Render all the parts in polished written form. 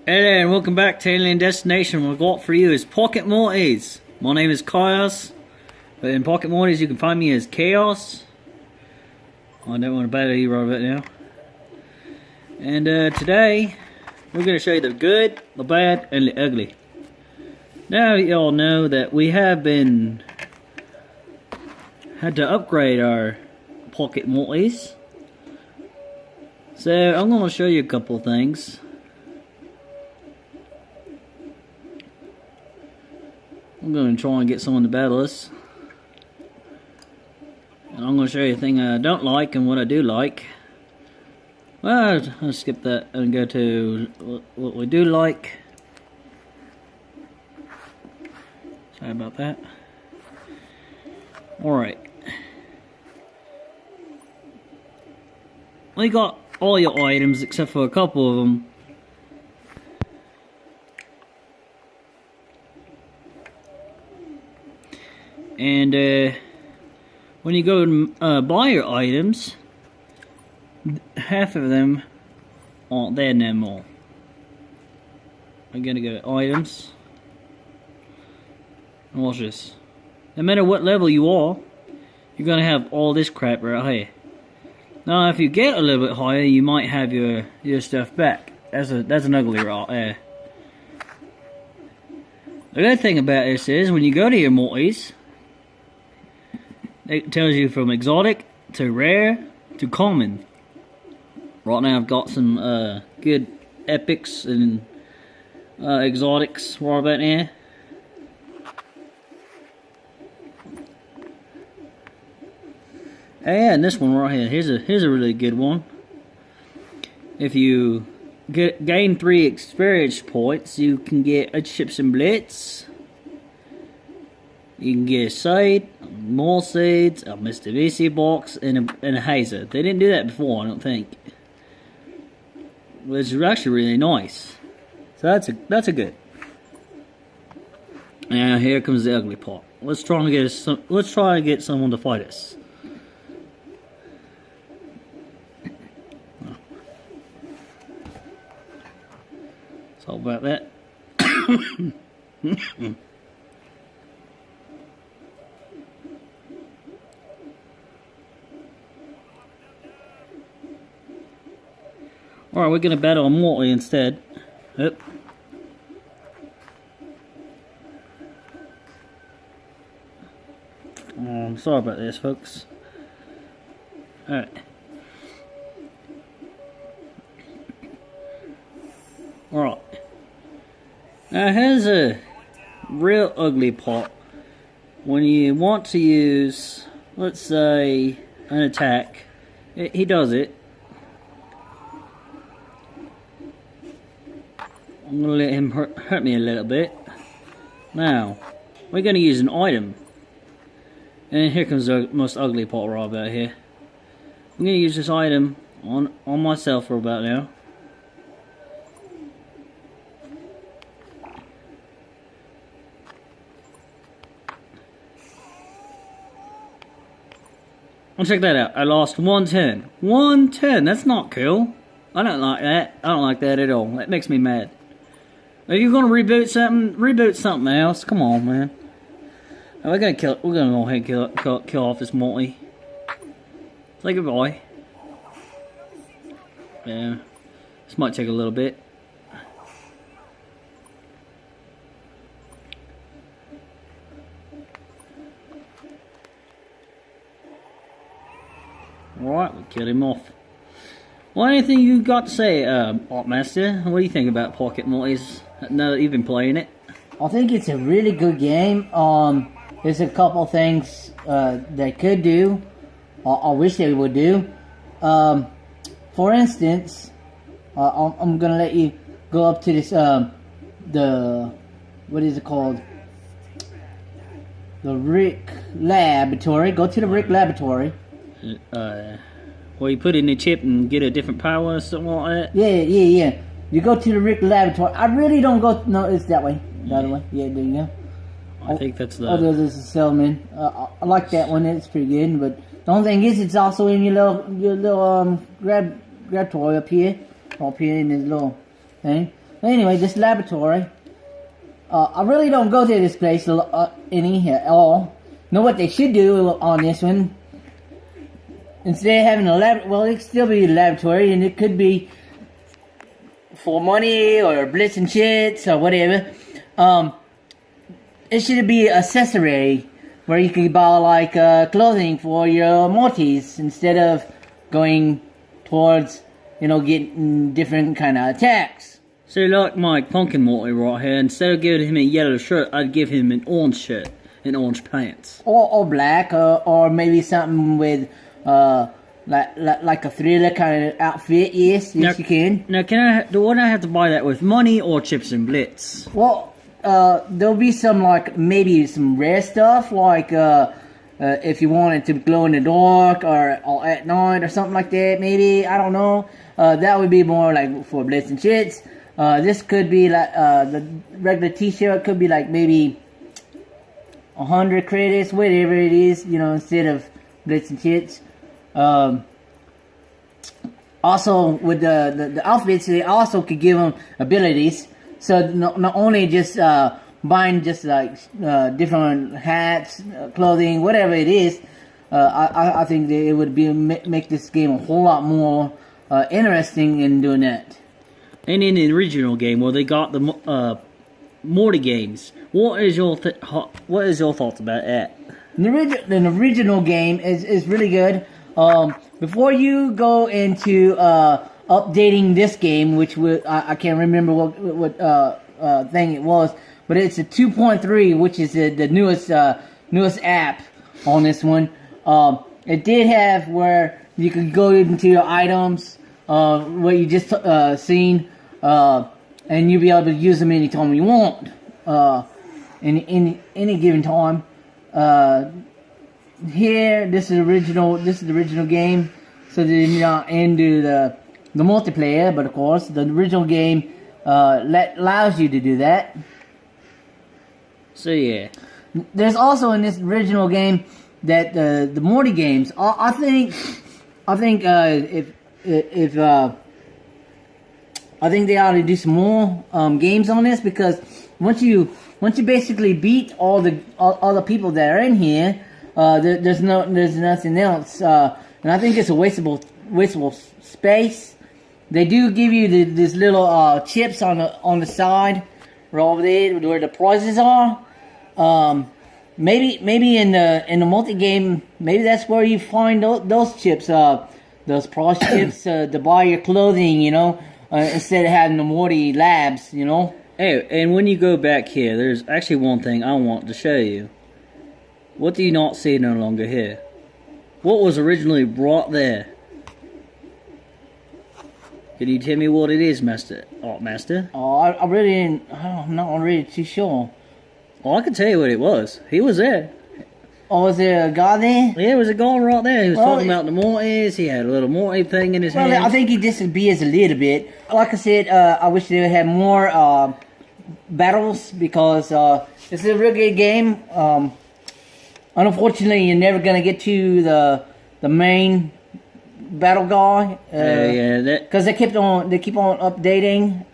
Hey there, and welcome back to Alien Destination. What I've got for you is Pocket Mortys. My name is Chaos, but in Pocket Mortys you can find me as Chaos. I don't want to battle you right about now. And today, we're going to show you the good, the bad, and the ugly. Now y'all know that we have had to upgrade our Pocket Mortys. So I'm going to show you a couple of things. I'm going to try and get someone to battle us. And I'm going to show you a thing I don't like and what I do like. Well, I'll skip that and go to what we do like. Sorry about that. Alright. We got all your items except for a couple of them. And when you go to buy your items, half of them aren't there no more. I'm gonna go to items. And watch this. No matter what level you are, you're gonna have all this crap right here. Now, if you get a little bit higher, you might have your stuff back. That's an ugly right there. The good thing about this is when you go to your Mortys, it tells you from exotic to rare to common. Right now I've got some good epics and exotics right about here. And this one right here, here's a really good one. If you gain 3 experience points, you can get a Chips and Blitz. You can get a seed, more seeds, a Mr. VC box, and a hazer. They didn't do that before, I don't think. Which is actually really nice. So that's a good. Now here comes the ugly part. Let's try and get someone to fight us. It's all about that. Alright, we're going to battle a Morty instead. Yep. I'm sorry about this, folks. Alright. Alright. Now here's a real ugly part. When you want to use, let's say, an attack, he does it. I'm going to let him hurt me a little bit. Now, we're going to use an item. And here comes the most ugly part right about here. I'm going to use this item on myself for about now. Well, check that out. I lost 110. 110! That's not cool. I don't like that. I don't like that at all. That makes me mad. If you're gonna reboot something else. Come on, man. We're gonna go ahead and kill off this Morty. Say goodbye. Yeah. This might take a little bit. Alright, we killed him off. Well, anything you got to say, Art Master? What do you think about Pocket Mortys? Now that you've been playing it. I think it's a really good game. There's a couple things they could do. I wish they would do. For instance, I'm gonna let you go up to this what is it called? The Rick Laboratory. Go to the Rick Laboratory. Where you put in the chip and get a different power or something like that? Yeah. You go to the Rick Laboratory. I really don't go... No, it's that way. The other way. Yeah, there you go. I think that's the... Oh, there's a Cellman. I like that one. It's pretty good. But the only thing is, it's also in your little grab toy up here in this little thing. Anyway, this laboratory. I really don't go to this place any at all. Know what they should do on this one? Instead of having a lab, well, it could still be a laboratory, and it could be for money or blitz and shits or whatever. It should be an accessory where you can buy like clothing for your Mortys instead of going towards, getting different kind of attacks. So like my pumpkin Morty right here, instead of giving him a yellow shirt, I'd give him an orange shirt and orange pants. Or black, or maybe something with like a thriller kind of outfit. Yes, you can. Now, would I have to buy that with money or chips and blitz? Well, there'll be some maybe some rare stuff like if you wanted to glow in the dark or at night or something like that. Maybe, I don't know. That would be more like for blitz and shits. This could be like the regular T-shirt could be like maybe 100 credits, whatever it is, instead of blitz and shits. Also with the outfits, they also could give them abilities. So not only just buying just like different hats, clothing, whatever it is. I think that it would make this game a whole lot more interesting in doing that. And in the original game, where they got the Morty games, what is your thoughts about that? The original game is really good. Before you go into updating this game, which I can't remember what thing it was, but it's a 2.3, which is the newest app on this one. It did have where you could go into your items, what you just seen, and you'll be able to use them anytime you want, in any given time. Here, this is the original game, so they're not into the multiplayer, but of course, the original game allows you to do that. So yeah, there's also in this original game that the Morty games. I think I think they ought to do some more games on this, because once you basically beat all the people that are in here, there's nothing else, and I think it's a wasteful space. They do give you these little chips on the side, right over there where the prizes are. Maybe in the multi game, maybe that's where you find those chips, those prize chips to buy your clothing, instead of having the Morty labs, Hey, and when you go back here, there's actually one thing I want to show you. What do you not see no longer here? What was originally brought there? Can you tell me what it is, Master? Oh, I really didn't. I'm not really too sure. Oh, I can tell you what it was. He was there. Oh, was there a guy there? Yeah, there was a guy right there. He was talking about the Mortys. He had a little Morty thing in his hand. I think he disappears a little bit. Like I said, I wish they had more battles, because it's a real good game. Unfortunately, you're never gonna get to the main battle guy. Because they keep on updating.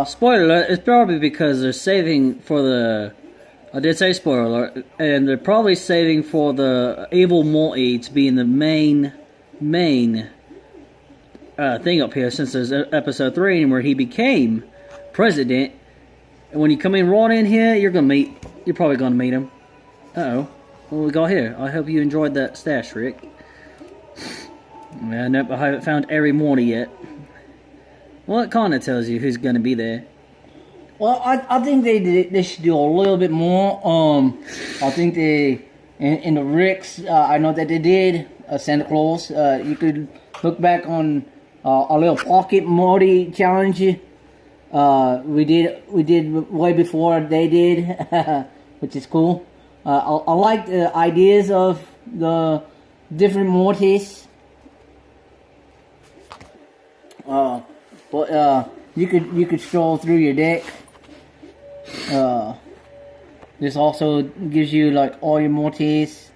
Spoiler alert! It's probably because they're saving for the. I did say spoiler alert, and they're probably saving for the evil Morty to be in the main thing up here, since there's episode 3 where he became president. And when you come in right in here, you're probably gonna meet him. Uh-oh. What we got here? I hope you enjoyed that stash, Rick. Nope, I haven't found every Morty yet. Well, it kinda tells you who's gonna be there. Well, I think they should do a little bit more. I think in the Ricks, I know that they did Santa Claus. You could look back on a little pocket Morty challenge. We did way before they did, which is cool. I like the ideas of the different Mortys. But you could stroll through your deck. This also gives you like all your Mortys,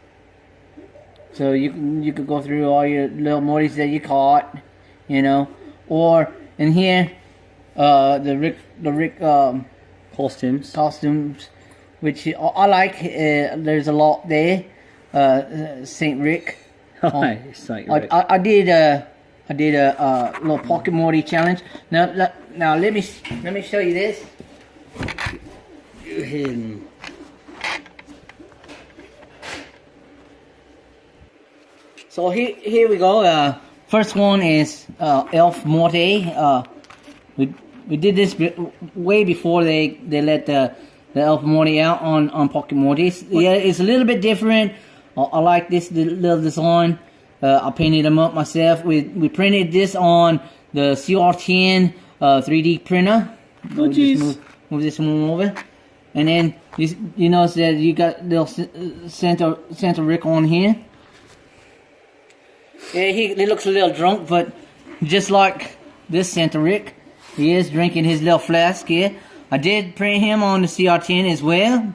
so you could go through all your little Mortys that you caught, Or in here, the Rick Costumes. which I like. There's a lot there. Saint Rick. Saint Rick. I did a little Pocket Morty challenge. Now let me show you this. You're hidden. So here we go. First one is Elf Morty. We did this way before they let the Elf Morty out on Pocket Morty. Yeah, it's a little bit different. I like this little design. I painted them up myself. We printed this on the CR10 3D printer. Oh jeez. Move this one over, and then you notice that you got little Santa Rick on here. Yeah, he looks a little drunk, but just like this Santa Rick, he is drinking his little flask here. I did print him on the CR10 as well.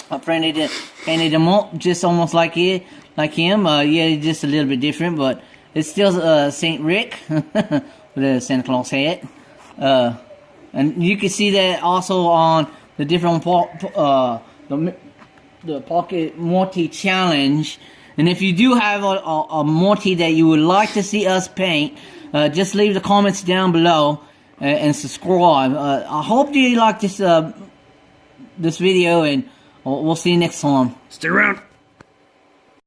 I painted him up just almost like him. Yeah, just a little bit different, but it's still Saint Rick with a Santa Claus hat. And you can see that also on the different the Pocket Morty challenge. And if you do have a Morty that you would like to see us paint, just leave the comments down below and subscribe. I hope you like this video, and we'll see you next time. Stay around.